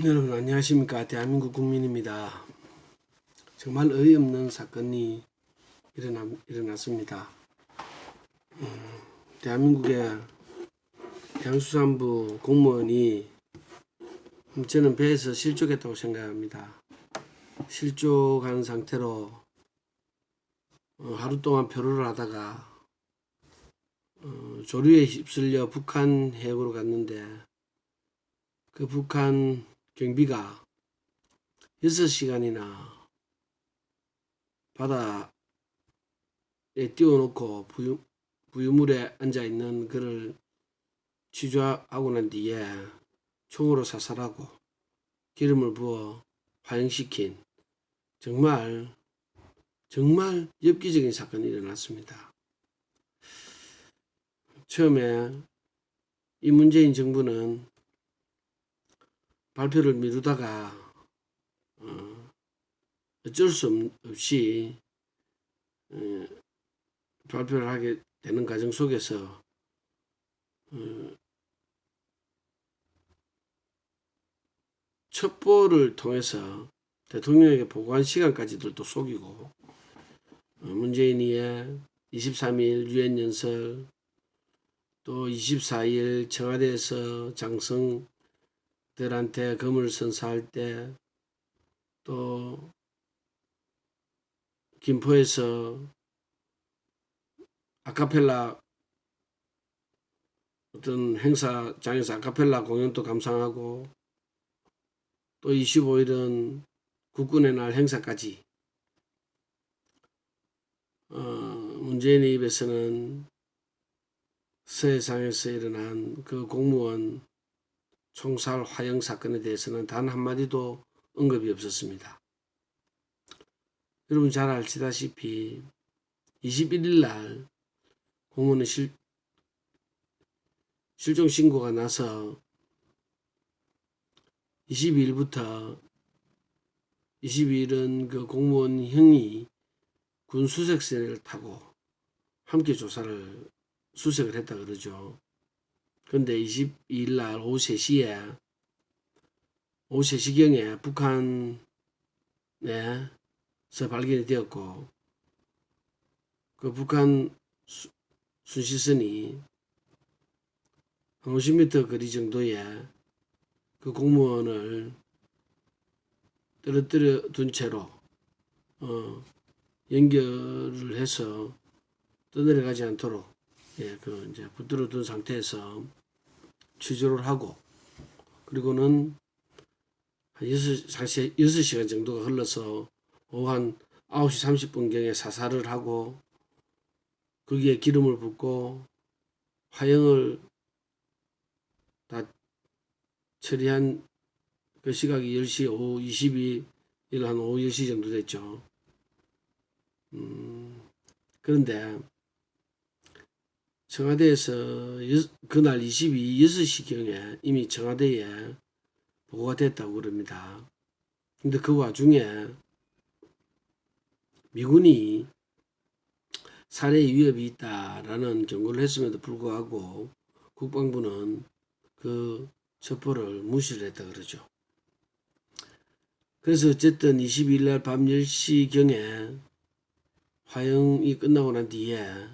여러분 안녕하십니까. 대한민국 국민입니다. 정말 어이없는 사건이 일어났습니다. 대한민국의 해양수산부 공무원이 저는 배에서 실족했다고 생각합니다. 실족한 상태로 하루 동안 표류를 하다가 조류에 휩쓸려 북한 해역으로 갔는데 그 북한 경비가 6시간이나 바다에 띄워놓고 부유물에 앉아있는 그를 취조하고 난 뒤에 총으로 사살하고 기름을 부어 화형시킨 정말 엽기적인 사건이 일어났습니다. 처음에 이 문재인 정부는 발표를 미루다가 어쩔 수 없이 발표를 하게 되는 과정 속에서 첩보를 통해서 대통령에게 보고한 시간까지도 또 속이고 문재인이의 23일 유엔 연설 또 24일 청와대에서 장성들한테 검을 선사할 때 또 김포에서 아카펠라 어떤 행사장에서 아카펠라 공연도 감상하고 또 25일은 국군의 날 행사까지 문재인의 입에서는 서해상에서 일어난 그 공무원 총살 화형 사건에 대해서는 단 한마디도 언급이 없었습니다. 여러분 잘 아시다시피 21일 날 공무원의 실종 신고가 나서 22일부터 22일은 그 공무원 형이 군 수색선을 타고 함께 수색을 했다 그러죠. 그런데 22일 날 오후 3시경에 북한에서 발견이 되었고 그 북한 순시선이 한 50m 거리 정도에 그 공무원을 떨어뜨려 둔 채로 연결을 해서 떠내려가지 않도록 그 이제 붙들어 둔 상태에서 취조를 하고 그리고는 한 6시간 정도가 흘러서 오후 한 9시 30분경에 사살을 하고 거기에 기름을 붓고 화형을 다 처리한 그 시각이 10시 오후 22일 한 오후 10시 정도 됐죠. 그런데 청와대에서 그날 6시경에 이미 청와대에 보고가 됐다고 그럽니다. 근데 그 와중에 미군이 살해 위협이 있다라는 경고를 했음에도 불구하고 국방부는 그 첩보를 무시를 했다 그러죠. 그래서 어쨌든 22일 날 밤 10시경에 화형이 끝나고 난 뒤에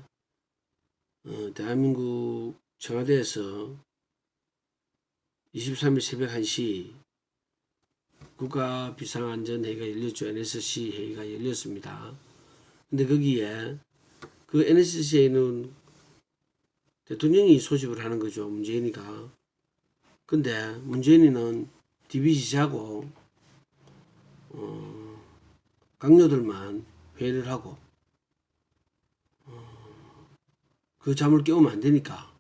대한민국 청와대에서 23일 새벽 1시 국가비상안전회의가 열렸죠. NSC 회의가 열렸습니다. 근데 거기에 그 NSC에는 대통령이 소집을 하는 거죠. 문재인이가. 근데 문재인이는 DBC 자고 강요들만 회의를 하고 그 잠을 깨우면 안 되니까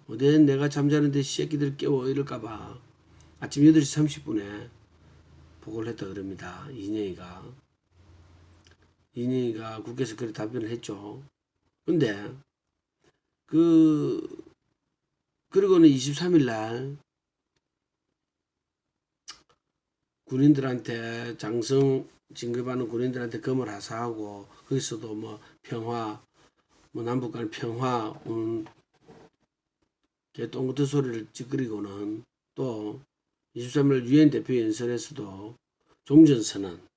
어디 내가 잠자는데 새끼들 깨워 이럴까봐 아침 8시 30분에 보고를 했다 그럽니다. 이인영이가 국회에서 그렇게 답변을 했죠. 근데 그리고는 23일 날 군인들한테 장성 진급하는 군인들한테 검을 하사하고 거기서도 뭐 평화 남북 간 평화 개똥같은 소리를 찌그리고는 또 23일 유엔 대표 연설에서도 종전선언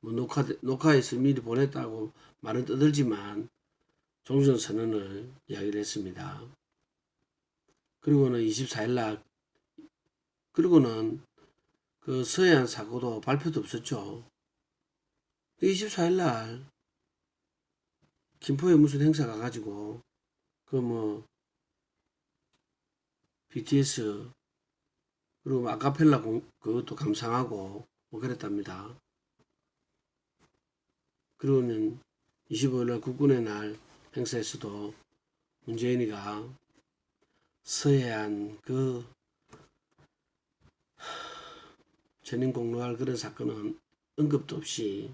뭐 녹화해서 미리 보냈다고 말은 떠들지만 종전선언을 이야기를 했습니다. 그리고는 24일 날 그리고는 그 서해안 사고도 발표도 없었죠. 24일 날 김포에 무슨 행사 가가지고 그 뭐 BTS 그리고 뭐 아카펠라 그것도 감상하고 뭐 그랬답니다. 그리고는 25일 날 국군의 날 행사에서도 문재인이가 서해안 그 전임 공로할 그런 사건은 언급도 없이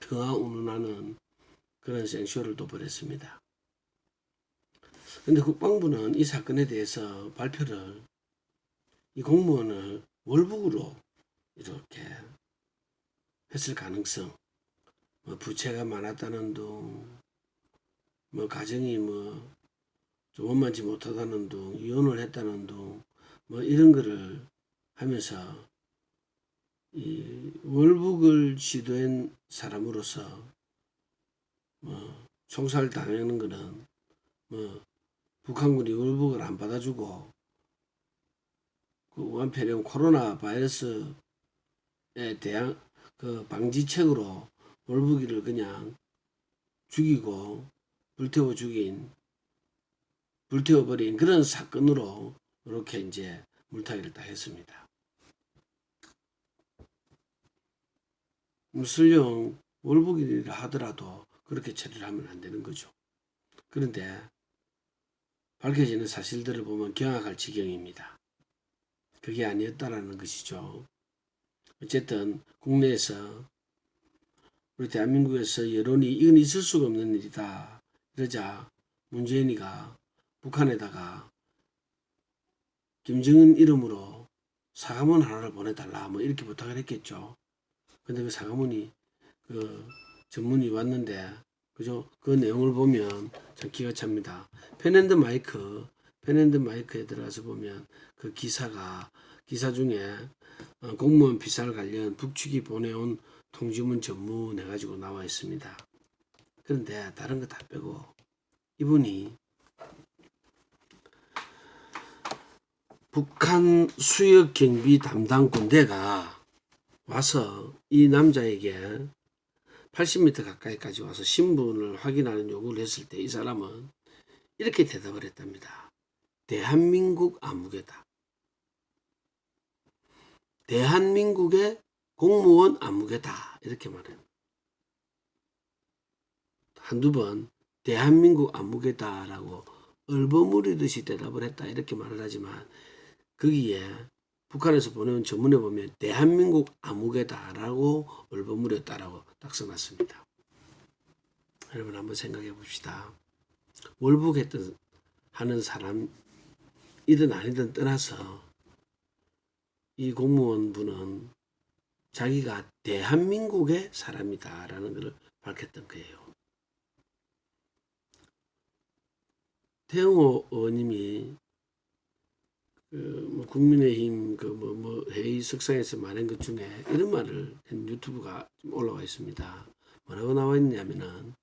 등하운운하는 그런 생쇼를 또 벌였습니다. 그런데 국방부는 이 사건에 대해서 발표를 이 공무원을 월북으로 이렇게 했을 가능성, 뭐 부채가 많았다는 둥, 뭐 가정이 뭐 좀 원만치 못하다는 둥, 이혼을 했다는 둥, 뭐 이런 거를 하면서 이 월북을 시도한 사람으로서 뭐 총살 당하는 거는 뭐 북한군이 월북을 안 받아주고 그 우한폐렴 코로나 바이러스에 대한 그 방지책으로 월북이를 그냥 죽이고 불태워버린 그런 사건으로 이렇게 이제 물타기를 다 했습니다. 설령 월북이라 하더라도 그렇게 처리를 하면 안 되는 거죠. 그런데 밝혀지는 사실들을 보면 경악할 지경입니다. 그게 아니었다라는 것이죠. 어쨌든 국내에서 우리 대한민국에서 여론이 이건 있을 수가 없는 일이다. 그러자 문재인이가 북한에다가 김정은 이름으로 사과문 하나를 보내달라 뭐 이렇게 부탁을 했겠죠. 근데 그 사과문이 그 전문이 왔는데 그죠? 그 내용을 보면 참 기가 찹니다. 펜앤드 마이크에 들어가서 보면 그 기사 중에 공무원 비살 관련 북측이 보내온 통지문 전문 해가지고 나와 있습니다. 그런데 다른 거 다 빼고 이분이 북한 수역 경비 담당 군대가 와서 이 남자에게 80m 가까이까지 와서 신분을 확인하는 요구를 했을 때 이 사람은 이렇게 대답을 했답니다. 대한민국 아무개다. 대한민국의 공무원 아무개다. 이렇게 말해요. 한두 번 대한민국 아무개다라고 얼버무리듯이 대답을 했다. 이렇게 말을 하지만 거기에 북한에서 보내온 전문에 보면 대한민국 아무개다라고 얼버무렸다라고 딱 써놨습니다. 여러분 한번 생각해 봅시다. 월북했던 하는 사람이든 아니든 떠나서 이 공무원분은 자기가 대한민국의 사람이다라는 것을 밝혔던 거예요. 태영호 의원님이 국민의힘 회의 석상에서 말한 것 중에 이런 말을 한 유튜브가 올라와 있습니다. 뭐라고 나와 있냐면은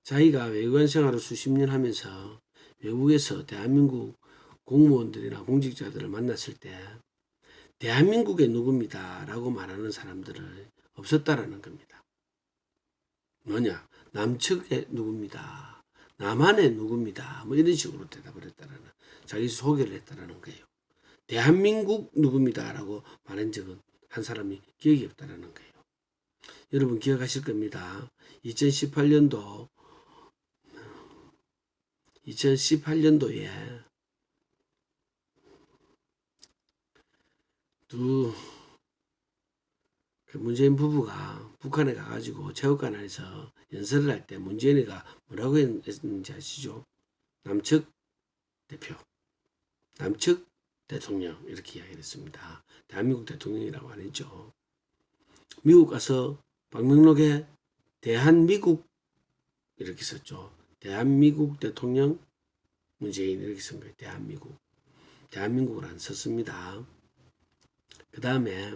자기가 외교관 생활을 수십 년 하면서 외국에서 대한민국 공무원들이나 공직자들을 만났을 때 대한민국의 누굽니다 라고 말하는 사람들은 없었다라는 겁니다. 뭐냐? 남측의 누굽니다. 남한의 누굽니다. 뭐 이런 식으로 대답을 했다라는 자기 소개를 했다라는 거예요. 대한민국 누굽니다라고 말한 적은 한 사람이 기억이 없다라는 거예요. 여러분 기억하실 겁니다. 2018년도에 그 문재인 부부가 북한에 가가지고 체육관 안에서 연설을 할 때 문재인이가 뭐라고 했는지 아시죠? 남측 대표, 남측 대통령 이렇게 이야기를 했습니다. 대한민국 대통령이라고 안 했죠. 미국 가서 방명록에 대한미국 이렇게 썼죠. 대한미국 대통령 문재인 이렇게 쓴 거예요. 대한미국. 대한민국을 안 썼습니다. 그 다음에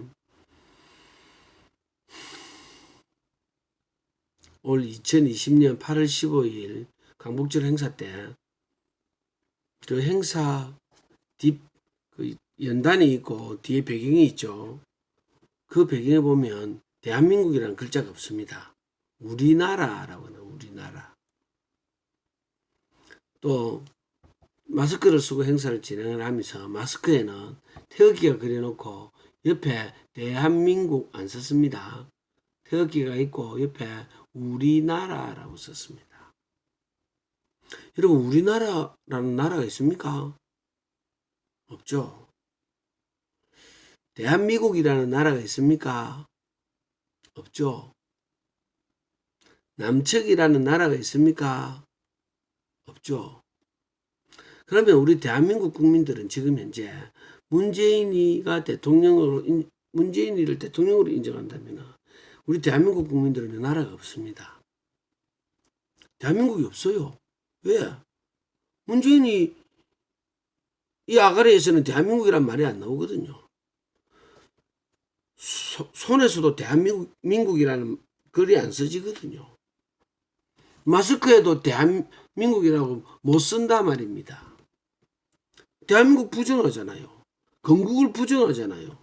올 2020년 8월 15일 광복절 행사 때 그 행사 그 연단이 있고 뒤에 배경이 있죠. 그 배경에 보면 대한민국이라는 글자가 없습니다. 우리나라라고 하는 우리나라. 또 마스크를 쓰고 행사를 진행을 하면서 마스크에는 태극기가 그려놓고 옆에 대한민국 안 썼습니다. 태극기가 있고 옆에 우리나라라고 썼습니다. 여러분, 우리나라라는 나라가 있습니까? 없죠. 대한민국이라는 나라가 있습니까? 없죠. 남측이라는 나라가 있습니까? 없죠. 그러면 우리 대한민국 국민들은 지금 현재 문재인이를 대통령으로 인정한다면 우리 대한민국 국민들은 나라가 없습니다. 대한민국이 없어요. 왜? 문재인이 이 아가리에서는 대한민국이란 말이 안 나오거든요. 손에서도 대한민국이라는 글이 안 써지거든요. 마스크에도 대한민국이라고 못 쓴다 말입니다. 대한민국 부정하잖아요. 건국을 부정하잖아요.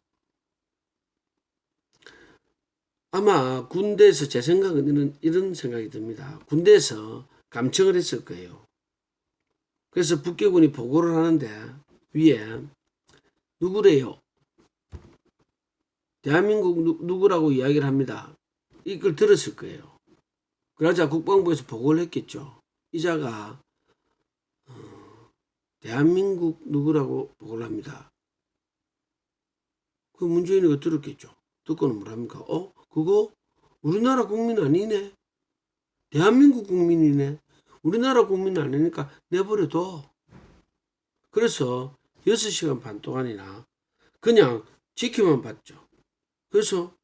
아마 군대에서 제 생각은 이런 생각이 듭니다. 군대에서 감청을 했을 거예요. 그래서 북괴군이 보고를 하는데 위에 누구래요? 대한민국 누구라고 이야기를 합니다. 이걸 들었을 거예요. 그러자 국방부에서 보고를 했겠죠. 이자가 대한민국 누구라고 보고를 합니다. 그 문재인이가 들었겠죠. 듣고는 뭐랍니까? 그거 우리나라 국민 아니네. 대한민국 국민이네. 우리나라 국민 아니니까 내버려둬. 그래서 6시간 반 동안이나 그냥 지켜만 봤죠. 그래서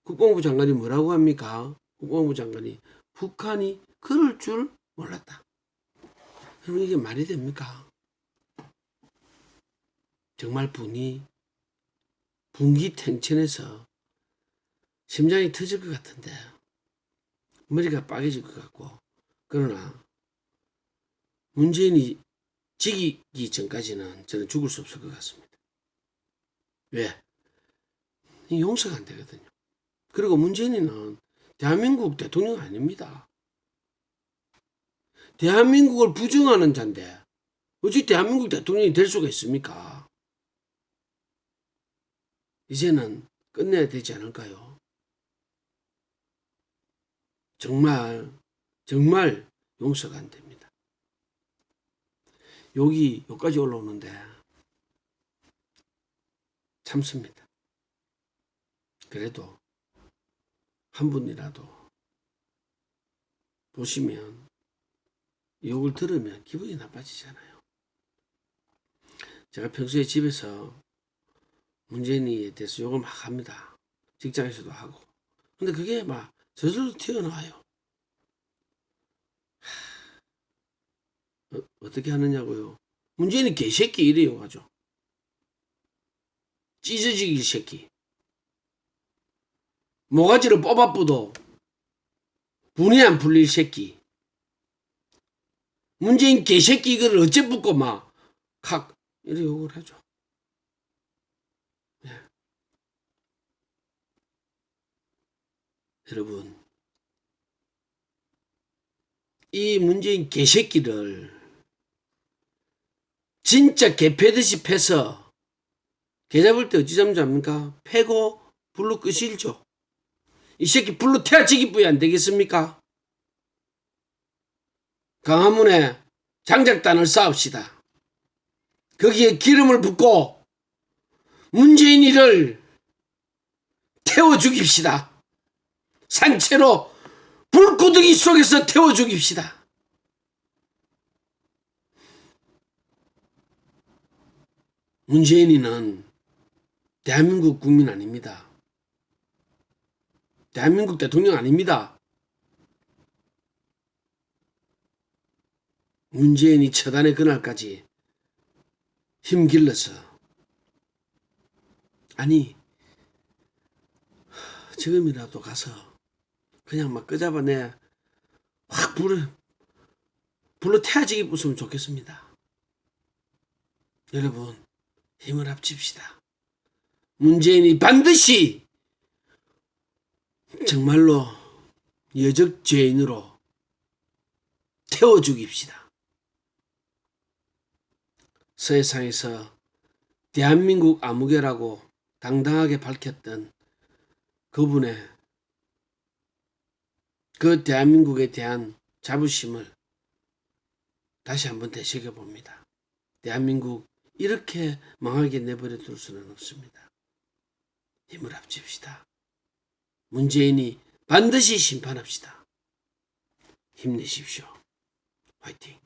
국방부 장관이 뭐라고 합니까? 국방부 장관이 북한이 그럴 줄 몰랐다. 그럼 이게 말이 됩니까? 정말 분기탱천해서 심장이 터질 것 같은데 머리가 빠개질 것 같고, 그러나 문재인이 지기기 전까지는 저는 죽을 수 없을 것 같습니다. 왜? 용서가 안 되거든요. 그리고 문재인은 대한민국 대통령 아닙니다. 대한민국을 부정하는 자인데 어찌 대한민국 대통령이 될 수가 있습니까? 이제는 끝내야 되지 않을까요? 정말 용서가 안 됩니다. 여기까지 올라오는데 참습니다. 그래도 한 분이라도 보시면 욕을 들으면 기분이 나빠지잖아요. 제가 평소에 집에서 문재인에 대해서 욕을 막 합니다. 직장에서도 하고. 근데 그게 막 저절로 튀어나와요. 어떻게 하느냐고요? 문재인이 개새끼 이래 욕하죠. 찢어지기 새끼. 모가지를 뽑아뿌도 분이 안 풀릴 새끼. 문재인 개새끼 이거를 어째 붙고 막 이래 욕을 하죠. 네. 여러분, 이 문재인 개새끼를 진짜 개 패듯이 패서 개 잡을 때 어찌 잡는 줄 압니까? 패고 불로 끄실죠. 이 새끼 불로 태워지기 뿌이 안 되겠습니까? 강화문에 장작단을 쌓읍시다. 거기에 기름을 붓고 문재인이를 태워 죽입시다. 산채로 불구덩이 속에서 태워 죽입시다. 문재인이는 대한민국 국민 아닙니다. 대한민국 대통령 아닙니다. 문재인이 처단의 그날까지 힘 길러서, 아니 지금이라도 가서 그냥 막 끄잡아내 확 불로 태워지게 부수면 좋겠습니다. 여러분 힘을 합칩시다. 문재인이 반드시 정말로 여적 죄인으로 태워 죽입시다. 서해상에서 대한민국 아무개라고 당당하게 밝혔던 그분의 그 대한민국에 대한 자부심을 다시 한번 되새겨 봅니다. 대한민국 이렇게 망하게 내버려 둘 수는 없습니다. 힘을 합칩시다. 문재인이 반드시 심판합시다. 힘내십시오. 화이팅!